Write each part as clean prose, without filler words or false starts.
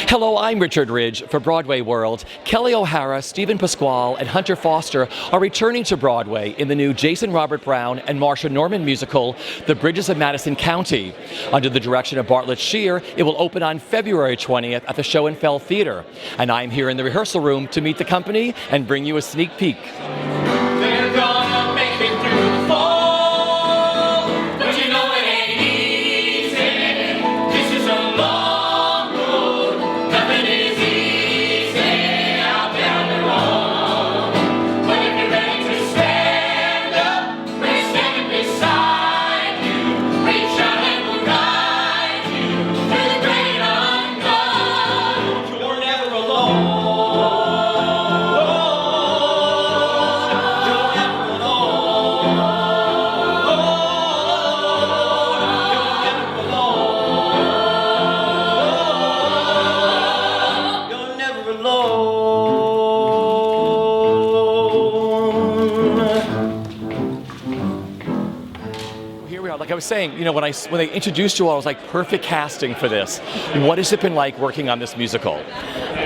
Hello, I'm Richard Ridge for BroadwayWorld. Kelly O'Hara, Stephen Pasquale, and Hunter Foster are returning to Broadway in the new Jason Robert Brown and Marsha Norman musical, The Bridges of Madison County. Under the direction of Bartlett Shear, it will open on February 20th at the Schoennfeld Theatre. And I'm here in the rehearsal room to meet the company and bring you a sneak peek. They're gonna make it through the fall, but you know it ain't easy. This is a long road, nothing is easy out there on the road. But if you're ready to stand up, we're standing beside you. Reach out and we'll guide you through the great unknown. You're never alone. Here we are. Like I was saying, you know, when they introduced you all, I was like, perfect casting for this. What has it been like working on this musical?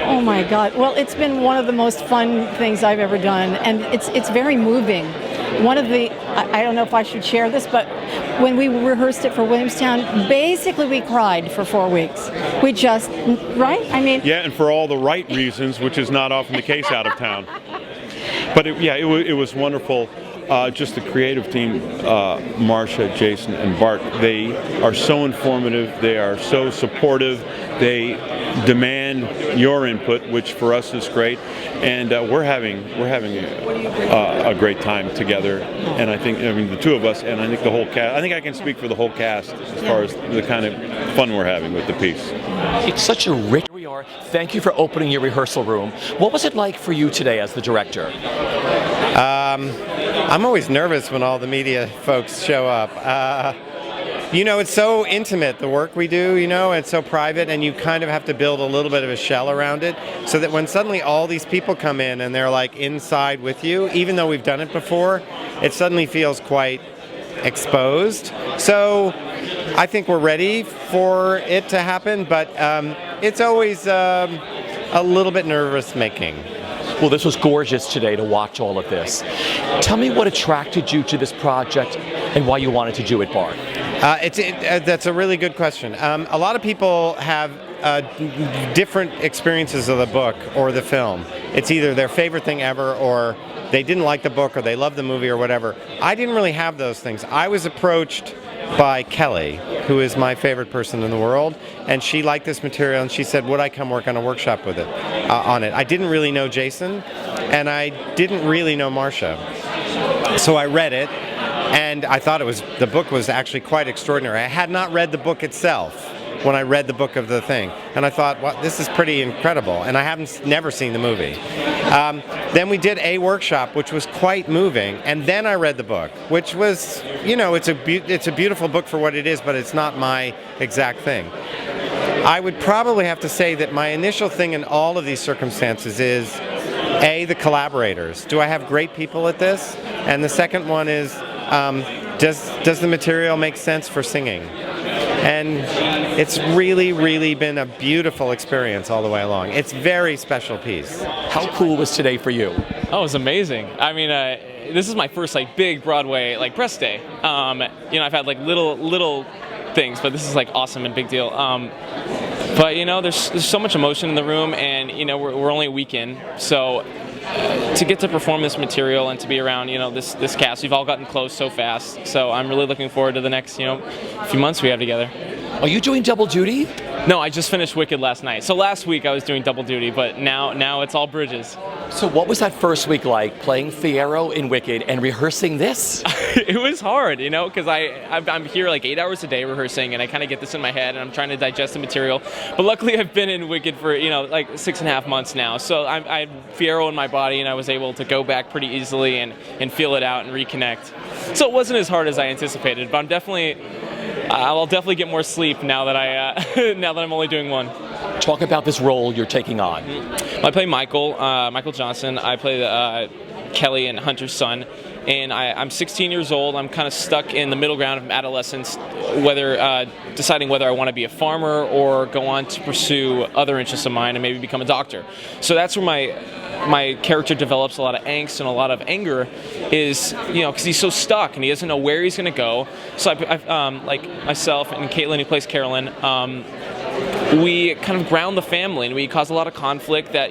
Oh my God. Well, it's been one of the most fun things I've ever done, and it's very moving. One of the, I don't know if I should share this, but when we rehearsed it for Williamstown, basically we cried for 4 weeks. We just, right? I mean. Yeah, and for all the right reasons, which is not often the case out of town. But it was wonderful. Just the creative team, Marsha, Jason, and Bart, they are so informative, they are so supportive, they demand your input, which for us is great, and we're having a great time together. And I mean the two of us, and I think the whole cast, I think I can speak for the whole cast as far as the kind of fun we're having with the piece. It's such a rich... Here we are. Thank you for opening your rehearsal room. What was it like for you today as the director? I'm always nervous when all the media folks show up. You know, it's so intimate, the work we do, you know, it's so private, and you kind of have to build a little bit of a shell around it so that when suddenly all these people come in and they're like inside with you, even though we've done it before, it suddenly feels quite exposed. So I think we're ready for it to happen, but it's always a little bit nervous-making. Well, this was gorgeous today to watch all of this. Tell me what attracted you to this project and why you wanted to do it, Bart. That's a really good question. A lot of people have different experiences of the book or the film. It's either their favorite thing ever, or they didn't like the book, or they love the movie, or whatever. I didn't really have those things. I was approached by Kelly, who is my favorite person in the world, and she liked this material, and she said, would I come work on a workshop with it, on it? I didn't really know Jason, and I didn't really know Marsha. So I read it, and I thought the book was actually quite extraordinary. I had not read the book itself when I read the book of the thing, and I thought, well, this is pretty incredible, and I never seen the movie. Then we did a workshop, which was quite moving, and then I read the book, which was, you know, it's a beautiful book for what it is, but it's not my exact thing. I would probably have to say that my initial thing in all of these circumstances is, A, the collaborators. Do I have great people at this? And the second one is, does the material make sense for singing? And it's really, really been a beautiful experience all the way along. It's a very special piece. How cool was today for you? Oh, it was amazing. I mean, this is my first big Broadway press day. You know, I've had little things, but this is awesome and big deal. But you know, there's so much emotion in the room, and you know, we're only a week in, so to get to perform this material and to be around, you know, this cast, we've all gotten close so fast. So I'm really looking forward to the next, you know, few months we have together. Are you doing double duty? No, I just finished Wicked last night. So last week I was doing double duty, but now it's all Bridges. So what was that first week like, playing Fiyero in Wicked and rehearsing this? It was hard, you know, because I'm here 8 hours a day rehearsing, and I kind of get this in my head, and I'm trying to digest the material. But luckily I've been in Wicked for, you know, 6.5 months now. So I had Fiyero in my body, and I was able to go back pretty easily and feel it out and reconnect. So it wasn't as hard as I anticipated, but I'll definitely get more sleep now that now that I'm only doing one. Talk about this role you're taking on. I play Michael Johnson. I play Kelly and Hunter's son. And I'm 16 years old. I'm kind of stuck in the middle ground of adolescence, deciding whether I want to be a farmer or go on to pursue other interests of mine and maybe become a doctor. So that's where my character develops a lot of angst and a lot of anger, is, because he's so stuck and he doesn't know where he's going to go. So like myself and Caitlin, who plays Carolyn, we kind of ground the family, and we cause a lot of conflict that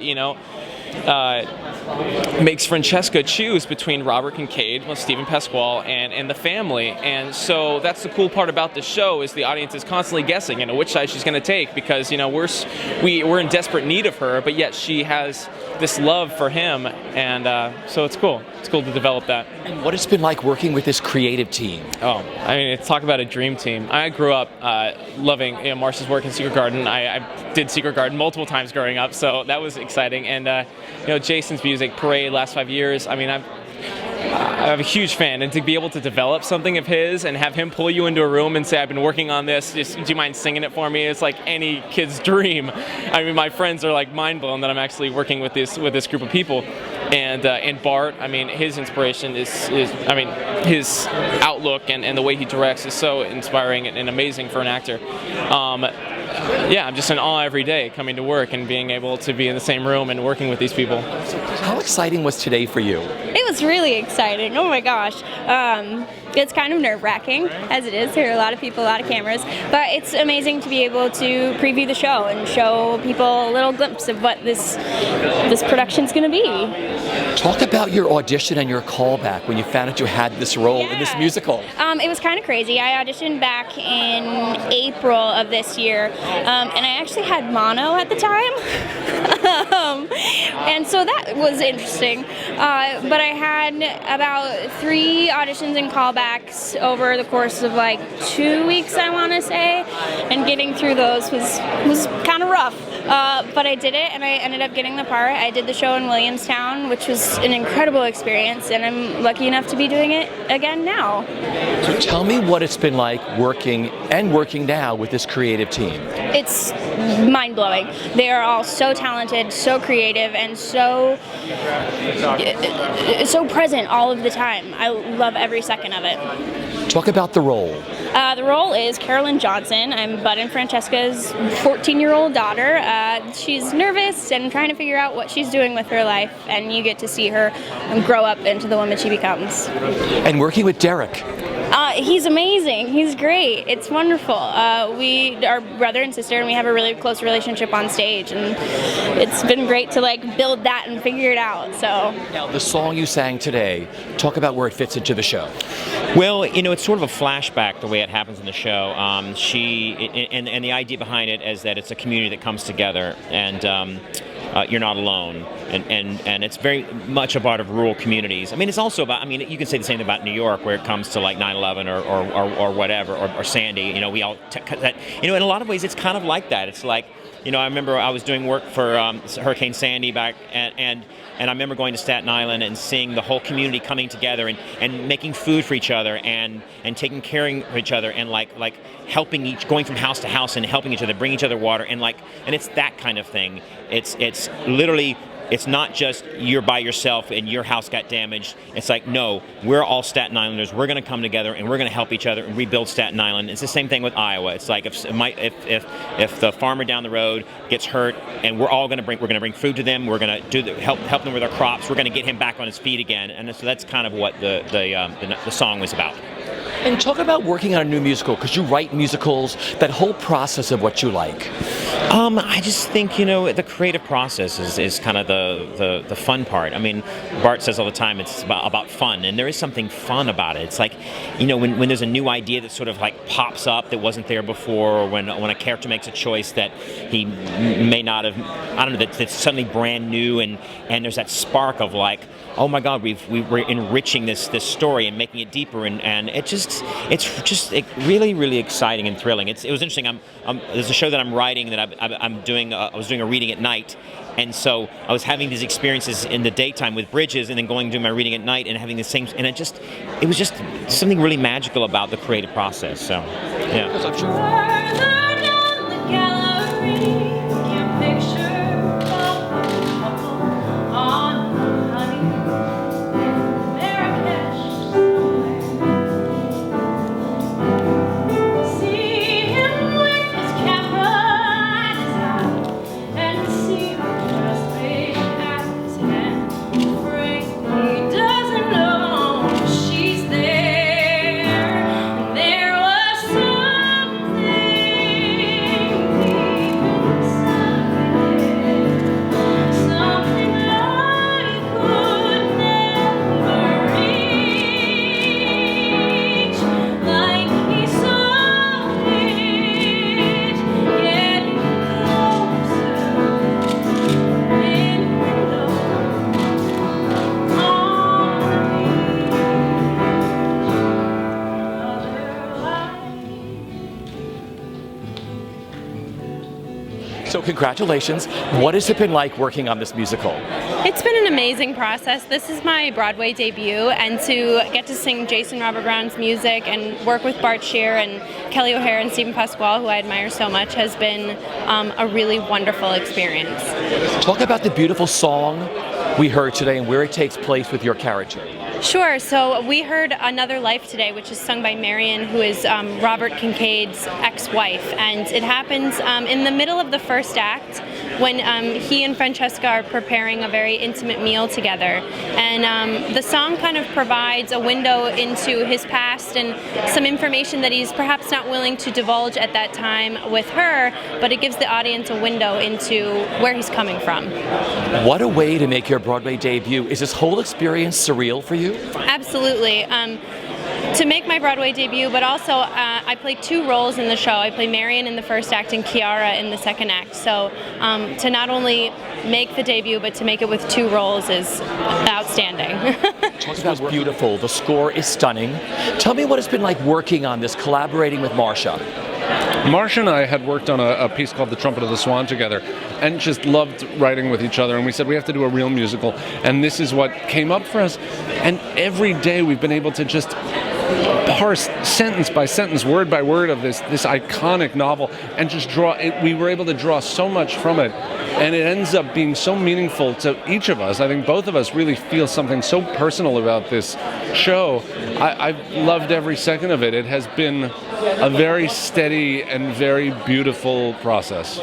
makes Francesca choose between Robert Kincaid, Stephen Pasquale, and the family. And so that's the cool part about the show, is the audience is constantly guessing, which side she's going to take, because we're in desperate need of her, but yet she has this love for him, and so it's cool. It's cool to develop that. And what it's been like working with this creative team? Oh, I mean, talk about a dream team. I grew up loving Marsha's work in Secret Garden. I did Secret Garden multiple times growing up, so that was exciting. And Jason's music, Parade, last 5 years. I mean, I'm a huge fan, and to be able to develop something of his and have him pull you into a room and say, "I've been working on this. Just, do you mind singing it for me?" It's like any kid's dream. I mean, my friends are like mind blown that I'm actually working with this group of people. And Bart, I mean, his inspiration is his outlook and the way he directs is so inspiring and amazing for an actor. I'm just in awe every day coming to work and being able to be in the same room and working with these people. How exciting was today for you? It was really exciting. Oh my gosh. It's kind of nerve-wracking, as it is. There are a lot of people, a lot of cameras. But it's amazing to be able to preview the show and show people a little glimpse of what this production's going to be. Talk about your audition and your callback when you found out you had this role in this musical. It was kind of crazy. I auditioned back in April of this year, and I actually had mono at the time. And so that was interesting. But I had about 3 auditions and callbacks over the course of like 2 weeks, I want to say, and getting through those was kind of rough. But I did it, and I ended up getting the part. I did the show in Williamstown, which was an incredible experience, and I'm lucky enough to be doing it again now. So tell me what it's been like working now with this creative team. It's mind-blowing. They are all so talented, so creative, and so present all of the time. I love every second of it. Talk about the role. The role is Carolyn Johnson. I'm Bud and Francesca's 14-year-old daughter. She's nervous and trying to figure out what she's doing with her life, and you get to see her grow up into the woman she becomes. And working with Derek. He's amazing. He's great. It's wonderful. We are brother and sister, and we have a really close relationship on stage, and it's been great to build that and figure it out. So now, the song you sang today, talk about where it fits into the show. Well, it's sort of a flashback the way it happens in the show. And the idea behind it is that it's a community that comes together, and you're not alone, and it's very much a part of rural communities. I mean, it's also about, you can say the same thing about New York, where it comes to 9/11 or whatever, or Sandy. We all that. In a lot of ways, it's kind of like that. It's like, I remember I was doing work for Hurricane Sandy back, and I remember going to Staten Island and seeing the whole community coming together and making food for each other and taking care of each other and like helping going from house to house and helping each other, bring each other water, and it's that kind of thing. It's literally, it's not just you're by yourself and your house got damaged. It's like, no, we're all Staten Islanders. We're going to come together and we're going to help each other and rebuild Staten Island. It's the same thing with Iowa. It's like if the farmer down the road gets hurt, and we're going to bring food to them. We're going to help them with their crops. We're going to get him back on his feet again. And so that's kind of what the song was about. And talk about working on a new musical, because you write musicals, that whole process of what you like. I just think, the creative process is kind of the fun part. I mean, Bart says all the time it's about fun, and there is something fun about it. It's like, when there's a new idea that sort of pops up that wasn't there before, or when a character makes a choice that he may not have, that's suddenly brand new, and there's that spark of oh my God, we're enriching this story and making it deeper, and it's really, really exciting and thrilling. It was interesting. There's a show that I'm writing that I'm doing. I was doing a reading at night, and so I was having these experiences in the daytime with Bridges, and then going to do my reading at night and having the same. And it was just something really magical about the creative process. So, yeah. congratulations. What has it been like working on this musical? It's been an amazing process. This is my Broadway debut, and to get to sing Jason Robert Brown's music and work with Bart Shear and Kelly O'Hara and Stephen Pasquale, who I admire so much, has been a really wonderful experience. Talk about the beautiful song we heard today and where it takes place with your character. Sure. So we heard Another Life today, which is sung by Marion, who is Robert Kincaid's ex-wife. And it happens in the middle of the first act when he and Francesca are preparing a very intimate meal together. And the song kind of provides a window into his past and some information that he's perhaps not willing to divulge at that time with her, but it gives the audience a window into where he's coming from. What a way to make your Broadway debut. Is this whole experience surreal for you? Absolutely. To make my Broadway debut, but also I play two roles in the show. I play Marion in the first act and Chiara in the second act. So to not only make the debut, but to make it with two roles is outstanding. It was beautiful. The score is stunning. Tell me what it's been like working on this, collaborating with Marsha. Marsha and I had worked on a piece called The Trumpet of the Swan together and just loved writing with each other, and we said we have to do a real musical, and this is what came up for us. And every day we've been able to just parse sentence by sentence, word by word of this iconic novel and just draw it. We were able to draw so much from it, and it ends up being so meaningful to each of us. I think both of us really feel something so personal about this show. I've loved every second of it. It has been a very steady and very beautiful process.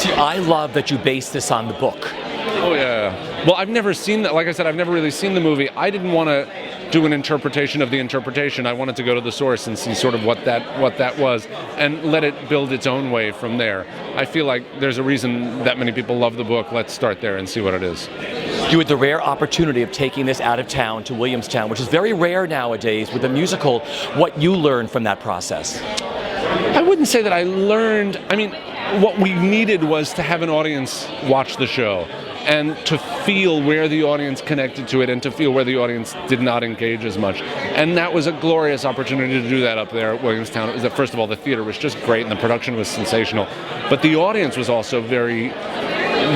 See, I love that you base this on the book. Oh yeah. Well, I've never seen that. Like I said, I've never really seen the movie. I didn't want to do an interpretation of the interpretation. I wanted to go to the source and see sort of what that was and let it build its own way from there. I feel like there's a reason that many people love the book. Let's start there and see what it is. You had the rare opportunity of taking this out of town to Williamstown, which is very rare nowadays with a musical. What you learned from that process? I wouldn't say that I learned. I mean, what we needed was to have an audience watch the show and to feel where the audience connected to it and to feel where the audience did not engage as much. And that was a glorious opportunity to do that up there at Williamstown. It was first of all, the theater was just great and the production was sensational, but the audience was also very,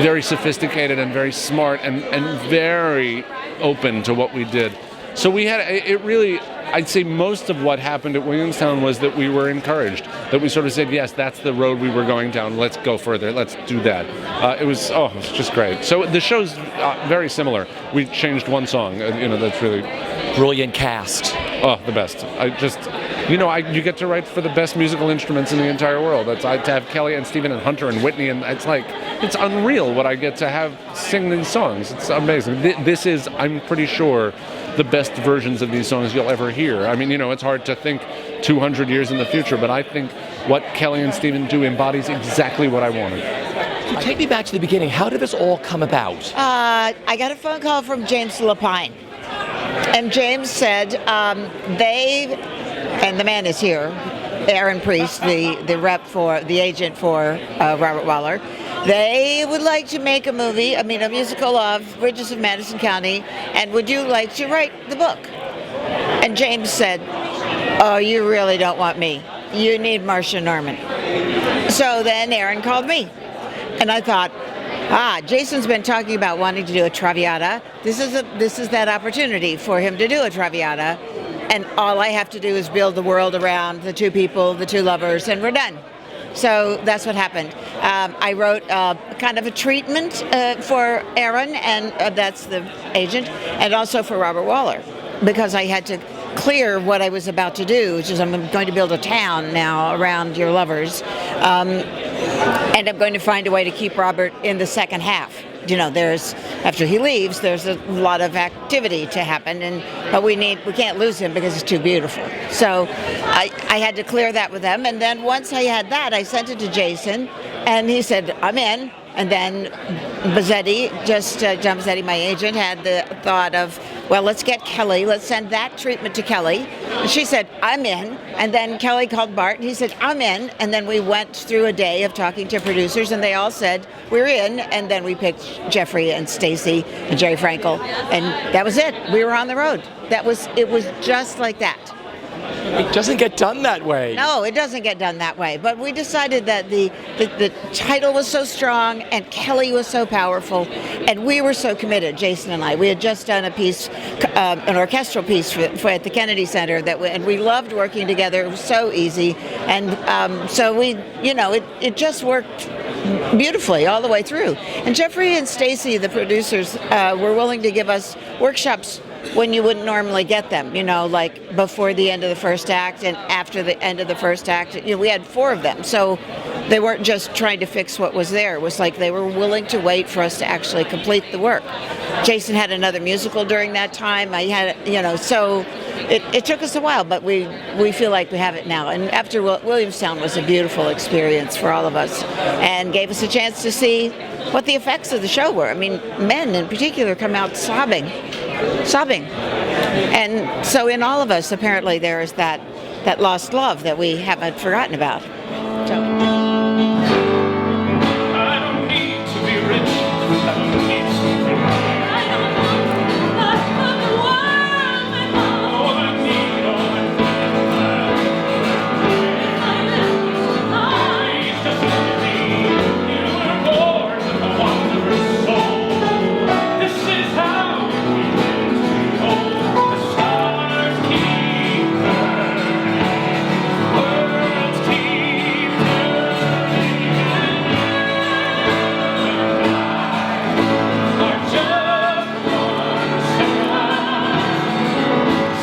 very sophisticated and very smart and very open to what we did. So we had, it really, I'd say most of what happened at Williamstown was that we were encouraged, that we sort of said, yes, that's the road we were going down, let's go further, let's do that. It was just great. So the show's very similar. We changed one song, that's really... Brilliant cast. Oh, the best. You get to write for the best musical instruments in the entire world. To have Kelly and Stephen and Hunter and Whitney, and it's unreal what I get to have sing these songs. It's amazing. This is, I'm pretty sure, the best versions of these songs you'll ever hear. I mean, it's hard to think 200 years in the future, but I think what Kelly and Stephen do embodies exactly what I wanted. So take me back to the beginning. How did this all come about? I got a phone call from James Lapine. And James said and the man is here, Aaron Priest, the rep for, the agent for Robert Waller, they would like to make a musical of Bridges of Madison County, and would you like to write the book? And James said, oh, you really don't want me. You need Marsha Norman. So then Aaron called me, and I thought, Jason's been talking about wanting to do a Traviata. This is that opportunity for him to do a Traviata, and all I have to do is build the world around the two people, the two lovers, and we're done. So that's what happened. I wrote kind of a treatment for Aaron, and that's the agent, and also for Robert Waller, because I had to clear what I was about to do, which is I'm going to build a town now around your lovers. And I'm going to find a way to keep Robert in the second half. After he leaves, there's a lot of activity to happen, but we can't lose him because he's too beautiful. So I had to clear that with them, and then once I had that, I sent it to Jason, and he said, I'm in. And then Bazzetti, John Bazzetti, my agent, had the thought of, well, let's get Kelly, let's send that treatment to Kelly. And she said, I'm in. And then Kelly called Bart, and he said, I'm in. And then we went through a day of talking to producers, and they all said, we're in. And then we picked Jeffrey and Stacy and Jerry Frankel, and that was it. We were on the road. It was just like that. It doesn't get done that way. No, it doesn't get done that way. But we decided that the title was so strong and Kelly was so powerful and we were so committed, Jason and I. We had just done a piece, an orchestral piece for at the Kennedy Center, and we loved working together. It was so easy. And so we, it just worked beautifully all the way through. And Jeffrey and Stacy, the producers, were willing to give us workshops when you wouldn't normally get them, like before the end of the first act and after the end of the first act. We had 4 of them. So they weren't just trying to fix what was there. It was like they were willing to wait for us to actually complete the work. Jason had another musical during that time. I had, so it took us a while, but we feel like we have it now. And after Williamstown was a beautiful experience for all of us and gave us a chance to see what the effects of the show were. I mean, men in particular come out sobbing. And so in all of us, apparently, there is that lost love that we haven't forgotten about. I don't need to be rich. I don't need something. I don't want the world and all I need, all I need. Please just look at me. You were born with a wondrous soul. This is how we live to hold the stars keep burning, worlds keep turning. Are just one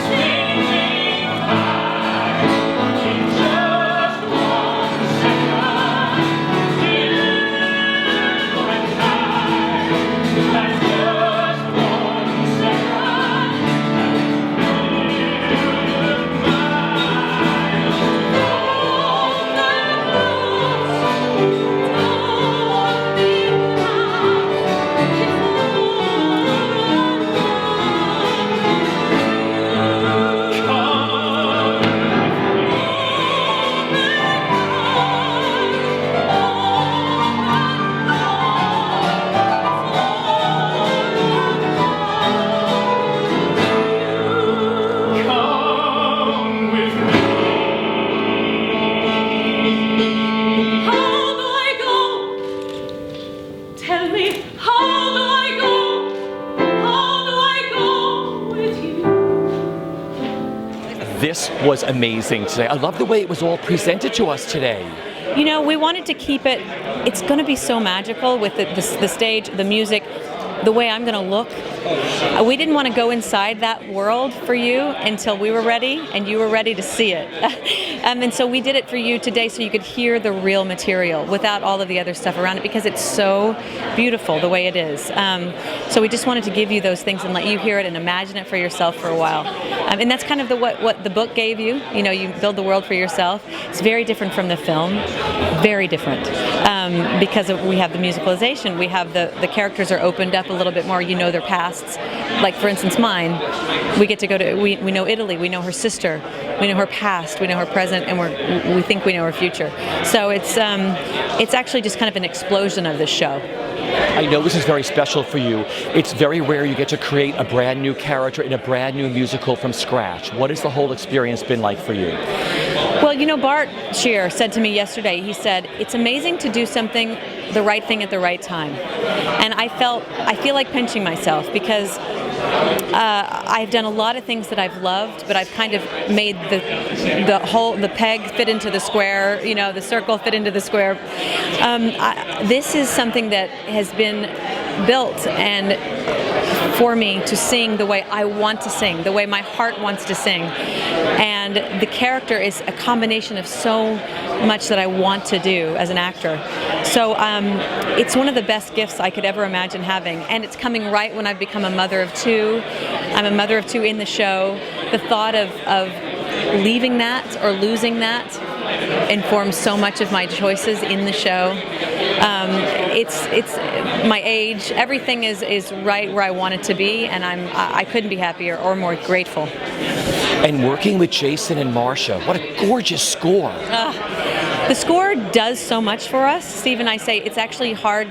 second spinning by. In just one second, you and I. That's just one second. Come with me. How do I go? Tell me, how do I go? How do I go with you? This was amazing today. I love the way it was all presented to us today. We wanted to keep it, it's going to be so magical with the stage, the music, the way I'm going to look. We didn't want to go inside that world for you until we were ready and you were ready to see it. And so we did it for you today so you could hear the real material without all of the other stuff around it because it's so beautiful the way it is. So we just wanted to give you those things and let you hear it and imagine it for yourself for a while. And that's kind of what the book gave you. You build the world for yourself. It's very different from the film. Very different. Because we have the musicalization. We have the characters are opened up a little bit more. Their pasts. Like, for instance, mine. We get to go to, we know Italy. We know her sister. We know her past. We know her present. And we think we know her future. So it's actually just kind of an explosion of this show. I know this is very special for you. It's very rare you get to create a brand new character in a brand new musical from scratch. What has the whole experience been like for you? Well, Bart Shear said to me yesterday, he said, it's amazing to do something, the right thing at the right time. And I feel like pinching myself because I've done a lot of things that I've loved, but I've kind of made the peg fit into the square, the circle fit into the square. This is something that has been built and for me to sing the way I want to sing, the way my heart wants to sing. And the character is a combination of so much that I want to do as an actor. So it's one of the best gifts I could ever imagine having. And it's coming right when I've become a mother of 2. I'm a mother of 2 in the show. The thought of leaving that or losing that informs so much of my choices in the show. It's my age. Everything is right where I want it to be, and I couldn't be happier or more grateful. And working with Jason and Marsha, what a gorgeous score. The score does so much for us. Steve and I say it's actually hard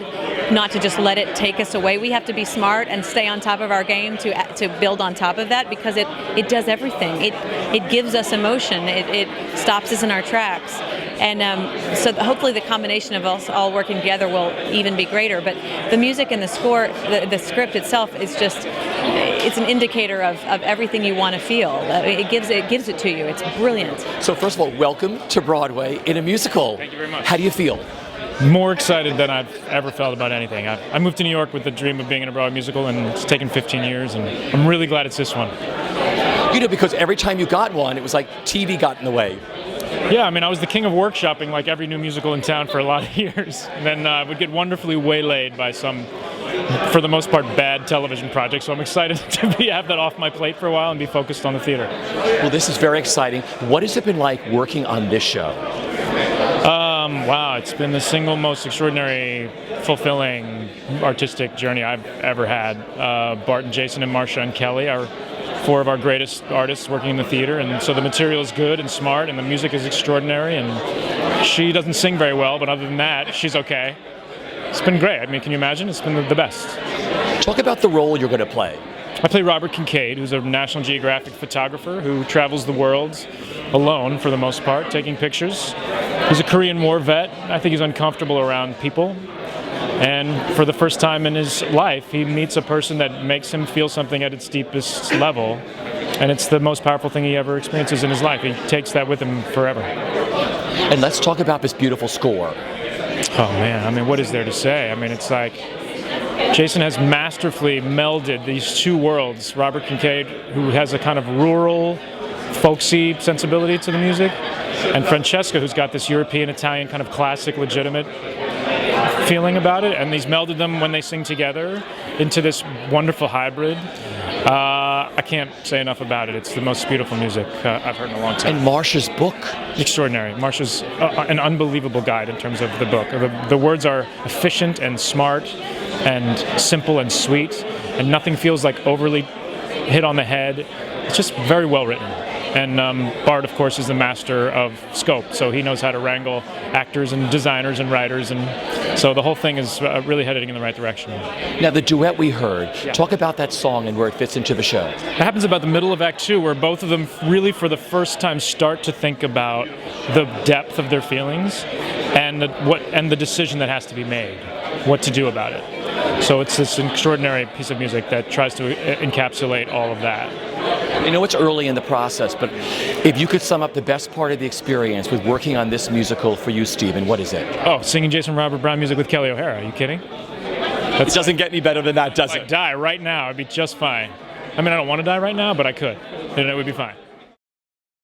not to just let it take us away. We have to be smart and stay on top of our game to build on top of that, because it does everything. It gives us emotion. It stops us in our tracks. And so hopefully the combination of us all working together will even be greater. But the music and the score, the script itself is just, it's an indicator of everything you want to feel. It gives it to you. It's brilliant. So first of all, welcome to Broadway in a musical. Thank you very much. How do you feel? More excited than I've ever felt about anything. I moved to New York with the dream of being in a Broadway musical, and it's taken 15 years, and I'm really glad it's this one. You know, because every time you got one, it was like TV got in the way. Yeah, I mean, I was the king of workshopping like every new musical in town for a lot of years. And then I would get wonderfully waylaid by some, for the most part, bad television projects. So I'm excited to have that off my plate for a while and be focused on the theater. Well, this is very exciting. What has it been like working on this show? Wow, it's been the single most extraordinary, fulfilling artistic journey I've ever had. Bart and Jason and Marsha and Kelly are four of our greatest artists working in the theater, and so the material is good and smart, and the music is extraordinary, and she doesn't sing very well, but other than that, she's okay. It's been great. I mean, can you imagine? It's been the best. Talk about the role you're going to play. I play Robert Kincaid, who's a National Geographic photographer who travels the world alone for the most part, taking pictures. He's a Korean War vet. I think he's uncomfortable around people. And for the first time in his life, he meets a person that makes him feel something at its deepest level. And it's the most powerful thing he ever experiences in his life. He takes that with him forever. And let's talk about this beautiful score. Oh man, I mean, what is there to say? I mean, it's like Jason has masterfully melded these two worlds. Robert Kincaid, who has a kind of rural, folksy sensibility to the music, and Francesca, who's got this European, Italian, kind of classic, legitimate feeling about it, and he's melded them when they sing together into this wonderful hybrid. I can't say enough about it. It's the most beautiful music I've heard in a long time. And Marsha's book? Extraordinary. Marsha's an unbelievable guide in terms of the book. The words are efficient and smart and simple and sweet, and nothing feels like overly hit on the head. It's just very well written. And Bart, of course, is the master of scope, so he knows how to wrangle actors and designers and writers, and so the whole thing is really heading in the right direction. Now, the duet we heard, talk about that song and where it fits into the show. It happens about the middle of Act 2, where both of them really, for the first time, start to think about the depth of their feelings and the decision that has to be made, what to do about it. So it's this extraordinary piece of music that tries to encapsulate all of that. I know it's early in the process, but if you could sum up the best part of the experience with working on this musical for you, Stephen, what is it? Oh, singing Jason Robert Brown music with Kelly O'Hara. Are you kidding? It doesn't get any better than that, does it? I'd die right now. I'd be just fine. I mean, I don't want to die right now, but I could, and it would be fine.